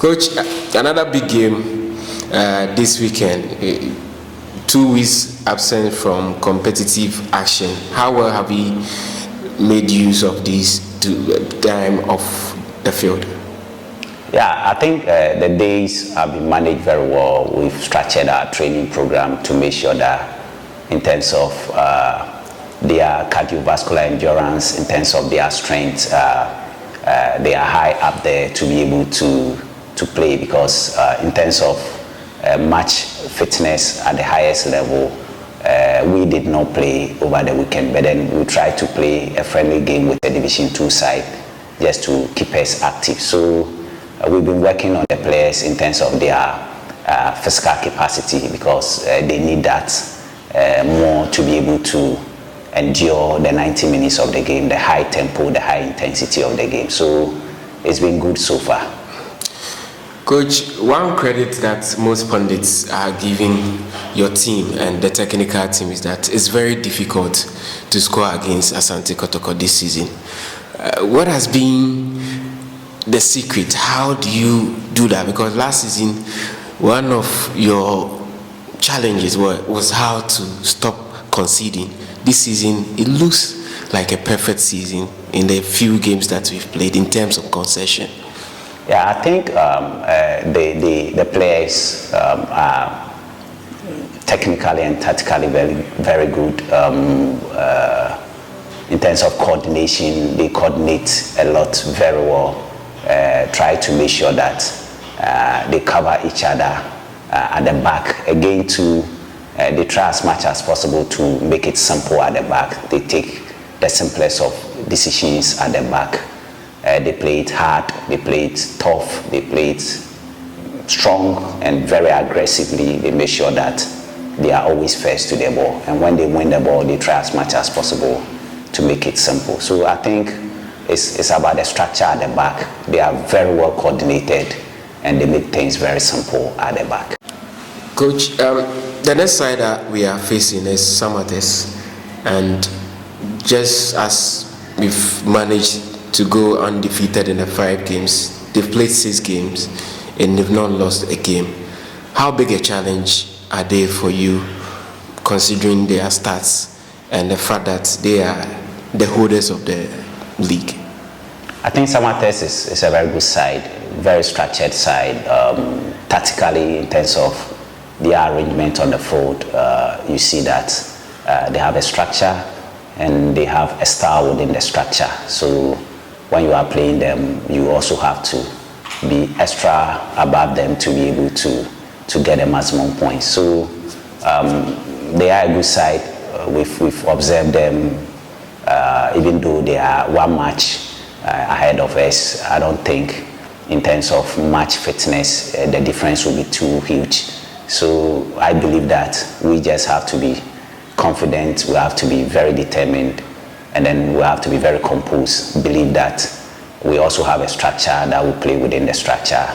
Coach, another big game this weekend. 2 weeks absent from competitive action. How well have we made use of this time off the field? Yeah, I think the days have been managed very well. We've structured our training program to make sure that in terms of their cardiovascular endurance, in terms of their strength, they are high up there to be able to play, because in terms of match fitness at the highest level, we did not play over the weekend, but then we tried to play a friendly game with the Division 2 side just to keep us active. So we've been working on the players in terms of their physical capacity, because they need that more to be able to endure the 90 minutes of the game, the high tempo, the high intensity of the game. So it's been good so far. Coach, one credit that most pundits are giving your team and the technical team is that it's very difficult to score against Asante Kotoko this season. What has been the secret? How do you do that? Because last season, one of your challenges was how to stop conceding. This season, it looks like a perfect season in the few games that we've played in terms of concession. Yeah, I think the players are technically and tactically very good. In terms of coordination, they coordinate a lot very well. Try to make sure that they cover each other at the back. Again, they try as much as possible to make it simple at the back. They take the simplest of decisions at the back. They play it hard, they play it tough, they play it strong and very aggressively. They make sure that they are always first to the ball. And when they win the ball, they try as much as possible to make it simple. So I think it's about the structure at the back. They are very well coordinated and they make things very simple at the back. Coach, the next side that we are facing is Samartex. And just as we've managed to go undefeated in the 5 games, they've played 6 games and they've not lost a game. How big a challenge are they for you, considering their stats and the fact that they are the holders of the league? I think Samartex is a very good side, very structured side. Tactically, in terms of their arrangement on the field, you see that they have a structure and they have a style within the structure. So when you are playing them, you also have to be extra above them to be able to get the maximum points. So they are a good side. We've observed them, even though they are 1 match ahead of us. I don't think in terms of match fitness, the difference will be too huge. So I believe that we just have to be confident, we have to be very determined, and then we have to be very composed. Believe that we also have a structure that will play within the structure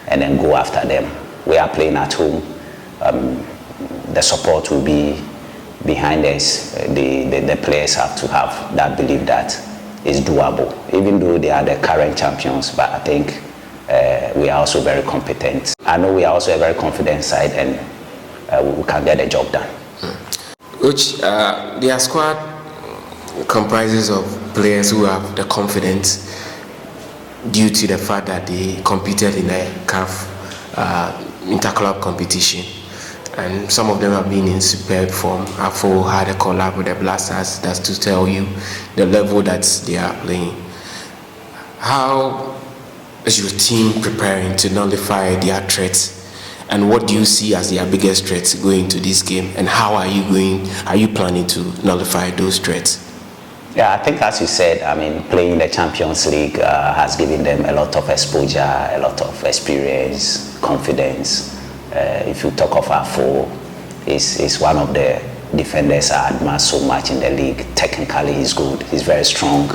and then go after them. We are playing at home. The support will be behind us. The players have to have that belief that it's doable, even though they are the current champions. But I think we are also very competent. I know we are also a very confident side, and we can get the job done. Coach, their squad comprises of players who have the confidence due to the fact that they competed in a CAF interclub competition, and some of them have been in superb form. Afo had a collab with the Blasters. That's to tell you the level that they are playing. How is your team preparing to nullify their threats? And what do you see as their biggest threats going into this game? And how are you planning to nullify those threats? Yeah, I think as you said, I mean, playing the Champions League has given them a lot of exposure, a lot of experience, confidence. If you talk of Afo, he's one of the defenders I admire so much in the league. Technically, he's good. He's very strong.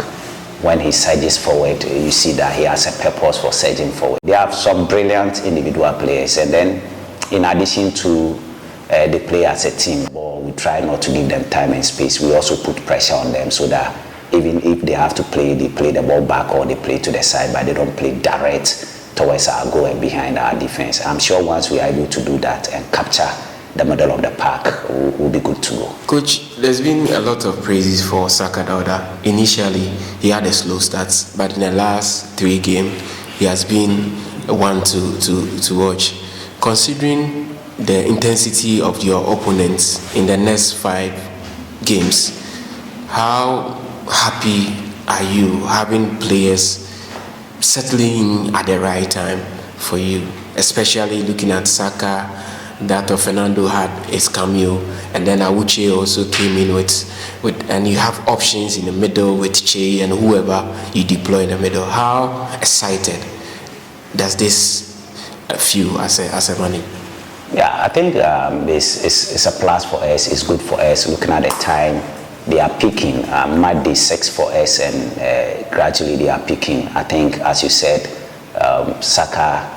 When he surges forward, you see that he has a purpose for surging forward. They have some brilliant individual players, and then in addition to they play as a team, but we try not to give them time and space. We also put pressure on them so that even if they have to play, they play the ball back or they play to the side, but they don't play direct towards our goal and behind our defense. I'm sure once we are able to do that and capture the middle of the park, we'll be good to go. Coach, there's been a lot of praises for Saka Dauda. Initially, he had a slow start, but in the last 3 games, he has been one to watch. Considering the intensity of your opponents in the next 5 games, how happy are you having players settling in at the right time for you, especially looking at Saka, that of Fernando had his cameo, and then Awuche also came in with and you have options in the middle with Che and whoever you deploy in the middle. How excited does this feel as a manager? Yeah, I think it's a plus for us. It's good for us. Looking at the time, they are picking. Might be 6 for us, and gradually they are picking. I think, as you said, Saka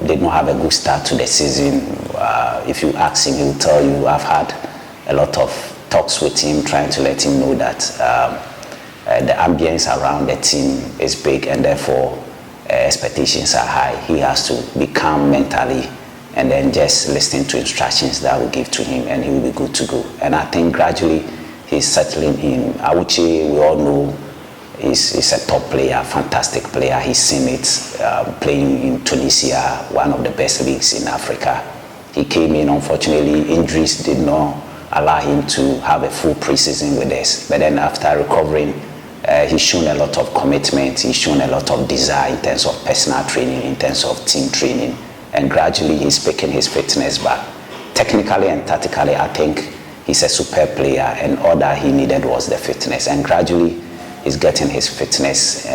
did not have a good start to the season. If you ask him, he will tell you I've had a lot of talks with him, trying to let him know that the ambience around the team is big, and therefore expectations are high. He has to be calm mentally and then just listen to instructions that we give to him, and he will be good to go. And I think gradually he's settling in. Awuche, we all know, is a top player, fantastic player. He's seen it playing in Tunisia, one of the best leagues in Africa. He came in, unfortunately, injuries did not allow him to have a full preseason with us. But then after recovering, he's shown a lot of commitment, he's shown a lot of desire in terms of personal training, in terms of team training, and gradually he's picking his fitness back. Technically and tactically, I think he's a superb player, and all that he needed was the fitness, and gradually he's getting his fitness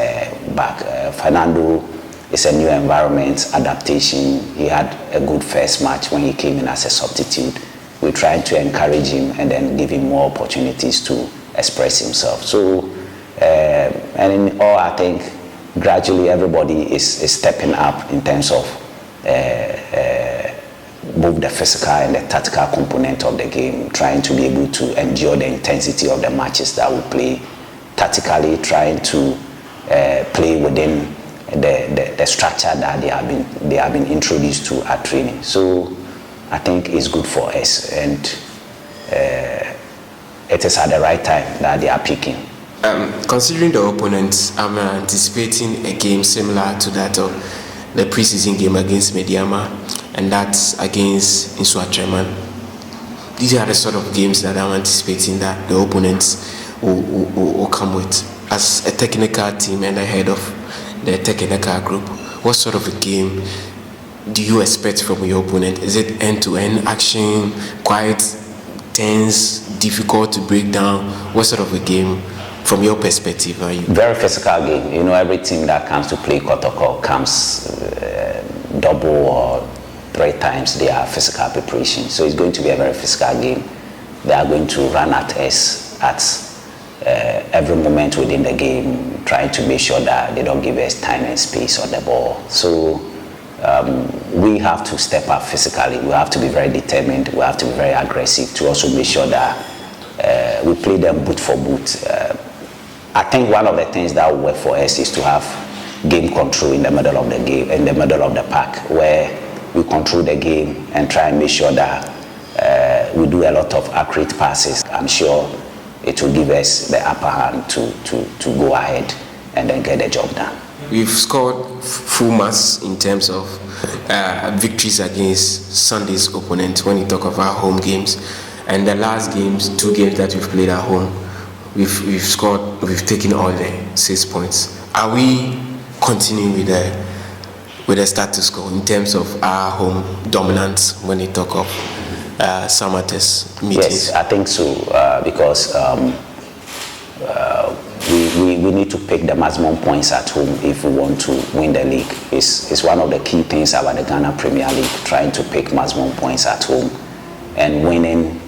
back. Fernando is a new environment, adaptation. He had a good first match when he came in as a substitute. We're trying to encourage him and then give him more opportunities to express himself. So, and in all, I think gradually everybody is stepping up in terms of both the physical and the tactical component of the game, trying to be able to endure the intensity of the matches that we play, tactically trying to play within the structure that they have been introduced to at training. So I think it's good for us, and it is at the right time that they are picking. Considering the opponents, I'm anticipating a game similar to that of the preseason game against Mediama, and that's against Insua. These are the sort of games that I'm anticipating that the opponents will come with. As a technical team and the head of the technical group, what sort of a game do you expect from your opponent? Is it end-to-end action, quite tense, difficult to break down? What sort of a game from your perspective are you? Very physical game. You know, every team that comes to play Kotoko comes double or 3 times their physical preparation. So it's going to be a very physical game. They are going to run at us at every moment within the game, trying to make sure that they don't give us time and space on the ball. So we have to step up physically. We have to be very determined. We have to be very aggressive to also make sure that we play them boot for boot. I think one of the things that will work for us is to have game control in the middle of the game, in the middle of the park, where we control the game and try and make sure that we do a lot of accurate passes. I'm sure it will give us the upper hand to go ahead and then get the job done. We've scored full marks in terms of victories against Sunday's opponent when you talk of our home games. And the last games, 2 games that we've played at home, we've scored, we've taken all the 6 points. Are we continuing with the status quo in terms of our home dominance when you talk of Samartex meetings? Yes, I think so, because we need to pick the maximum points at home if we want to win the league. It's one of the key things about the Ghana Premier League, trying to pick maximum points at home, and winning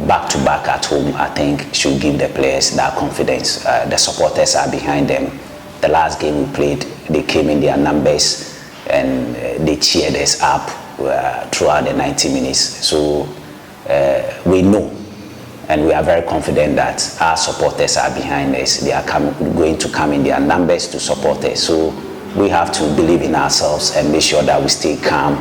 back-to-back at home, I think, should give the players that confidence. The supporters are behind them. The last game we played, they came in their numbers and they cheered us up throughout the 90 minutes. So we know And we are very confident that our supporters are behind us. They are going to come in their numbers to support us. So we have to believe in ourselves and make sure that we stay calm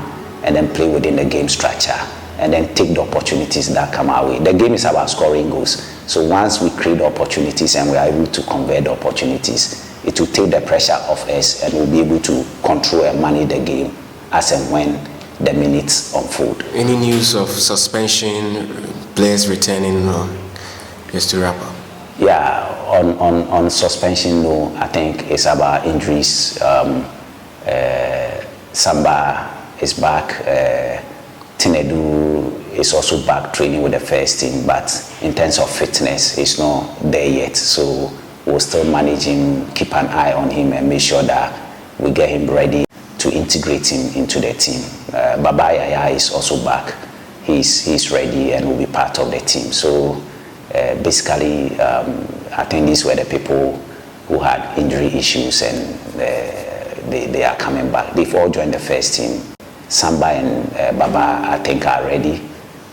and then play within the game structure and then take the opportunities that come our way. The game is about scoring goals. So once we create opportunities and we are able to convert the opportunities, it will take the pressure off us and we'll be able to control and manage the game as and when the minutes unfold. Any news of suspension, players returning, just to wrap up? Yeah, on suspension, no, I think it's about injuries. Samba is back. Tinedu is also back training with the first team, but in terms of fitness, he's not there yet. So we'll still manage him, keep an eye on him, and make sure that we get him ready to integrate him into the team. Baba Yaya is also back. He's ready and will be part of the team. So basically, I think these were the people who had injury issues, and they are coming back. They've all joined the first team. Samba and Baba, I think, are ready.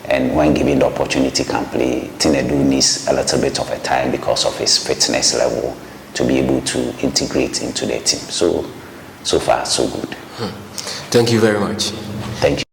And when given the opportunity, can play. Tinedu needs a little bit of a time because of his fitness level to be able to integrate into the team. So far, so good. Thank you very much. Thank you.